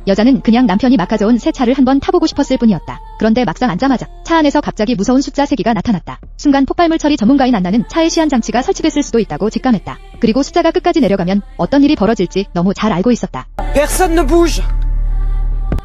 여자는 그냥 남편이 막 가져온 새 차를 한번 타보고 싶었을 뿐이었다. 그런데 막상 앉자마자 차 안에서 갑자기 무서운 숫자 3개가 나타났다. 순간 폭발물 처리 전문가인 안나는 차에 시한 장치가 설치됐을 수도 있다고 직감했다. 그리고 숫자가 끝까지 내려가면 어떤 일이 벌어질지 너무 잘 알고 있었다. Personne ne bouge.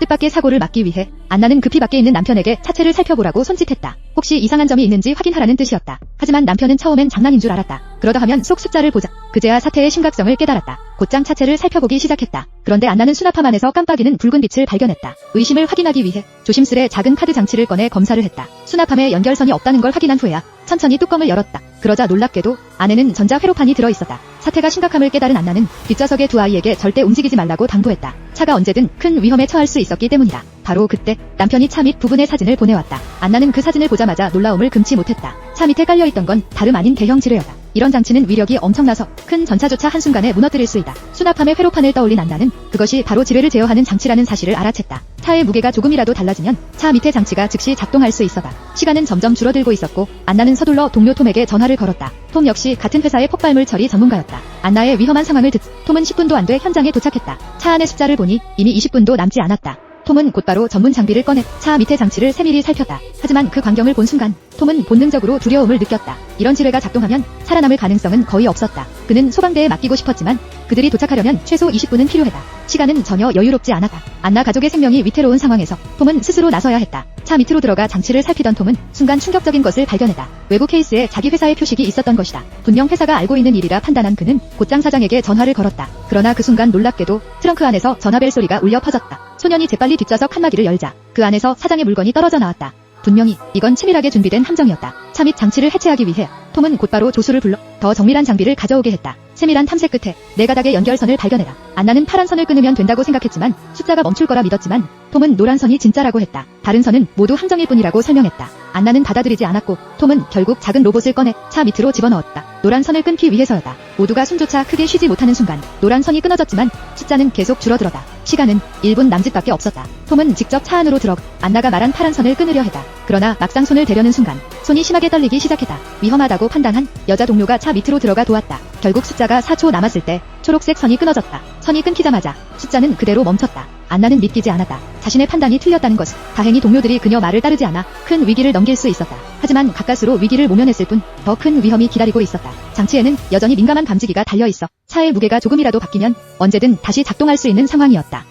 뜻밖의 사고를 막기 위해 안나는 급히 밖에 있는 남편에게 차체를 살펴보라고 손짓했다. 혹시 이상한 점이 있는지 확인하라는 뜻이었다. 하지만 남편은 처음엔 장난인 줄 알았다. 그러다 하면 속 숫자를 보자 그제야 사태의 심각성을 깨달았다. 곧장 차체를 살펴보기 시작했다. 그런데 안나는 수납함 안에서 깜빡이는 붉은 빛을 발견했다. 의심을 확인하기 위해 조심스레 작은 카드 장치를 꺼내 검사를 했다. 수납함에 연결선이 없다는 걸 확인한 후에야 천천히 뚜껑을 열었다. 그러자 놀랍게도 안에는 전자 회로판이 들어있었다. 사태가 심각함을 깨달은 안나는 뒷좌석의 두 아이에게 절대 움직이지 말라고 당부했다. 차가 언제든 큰 위험에 처할 수 있었기 때문이다. 바로 그때 남편이 차 밑 부분의 사진을 보내왔다. 안나는 그 사진을 보자마자 놀라움을 금치 못했다. 차 밑에 깔려있던 건 다름 아닌 대형 지뢰였다. 이런 장치는 위력이 엄청나서 큰 전차조차 한순간에 무너뜨릴 수 있다. 수납함의 회로판을 떠올린 안나는 그것이 바로 지뢰를 제어하는 장치라는 사실을 알아챘다. 차의 무게가 조금이라도 달라지면 차 밑의 장치가 즉시 작동할 수 있었다. 시간은 점점 줄어들고 있었고 안나는 서둘러 동료 톰에게 전화를 걸었다. 톰 역시 같은 회사의 폭발물 처리 전문가였다. 안나의 위험한 상황을 듣 톰은 10분도 안 돼 현장에 도착했다. 차 안의 숫자를 보니 이미 20분도 남지 않았다. 톰은 곧바로 전문 장비를 꺼내 차 밑의 장치를 세밀히 살폈다. 하지만 그 광경을 본 순간 톰은 본능적으로 두려움을 느꼈다. 이런 지뢰가 작동하면 살아남을 가능성은 거의 없었다. 그는 소방대에 맡기고 싶었지만 그들이 도착하려면 최소 20분은 필요했다. 시간은 전혀 여유롭지 않았다. 안나 가족의 생명이 위태로운 상황에서 톰은 스스로 나서야 했다. 차 밑으로 들어가 장치를 살피던 톰은 순간 충격적인 것을 발견했다. 외부 케이스에 자기 회사의 표식이 있었던 것이다. 분명 회사가 알고 있는 일이라 판단한 그는 곧장 사장에게 전화를 걸었다. 그러나 그 순간 놀랍게도 트렁크 안에서 전화벨 소리가 울려 퍼졌다. 소년이 재빨리 뒷좌석 칸막이를 열자 그 안에서 사장의 물건이 떨어져 나왔다. 분명히 이건 치밀하게 준비된 함정이었다. 차 밑 장치를 해체하기 위해 톰은 곧바로 조수를 불러 더 정밀한 장비를 가져오게 했다. 세밀한 탐색 끝에 4가닥의 연결선을 발견해라. 안나는 파란 선을 끊으면 된다고 생각했지만 숫자가 멈출 거라 믿었지만 톰은 노란 선이 진짜라고 했다. 다른 선은 모두 함정일 뿐이라고 설명했다. 안나는 받아들이지 않았고 톰은 결국 작은 로봇을 꺼내 차 밑으로 집어넣었다. 노란 선을 끊기 위해서였다. 모두가 숨조차 크게 쉬지 못하는 순간 노란 선이 끊어졌지만 숫자는 계속 줄어들었다. 시간은 1분 남짓밖에 없었다. 톰은 직접 차 안으로 들어가 안나가 말한 파란 선을 끊으려 했다. 그러나 막상 손을 대려는 순간 손이 심하게 떨리기 시작했다. 위험하다고 판단한 여자 동료가 차 밑으로 들어가 도왔다. 결국 숫자가 4초 남았을 때 초록색 선이 끊어졌다. 선이 끊기자마자 숫자는 그대로 멈췄다. 안나는 믿기지 않았다. 자신의 판단이 틀렸다는 것. 다행히 동료들이 그녀 말을 따르지 않아 큰 위기를 넘길 수 있었다. 하지만 가까스로 위기를 모면했을 뿐 더 큰 위험이 기다리고 있었다. 장치에는 여전히 민감한 감지기가 달려있어 차의 무게가 조금이라도 바뀌면 언제든 다시 작동할 수 있는 상황이었다.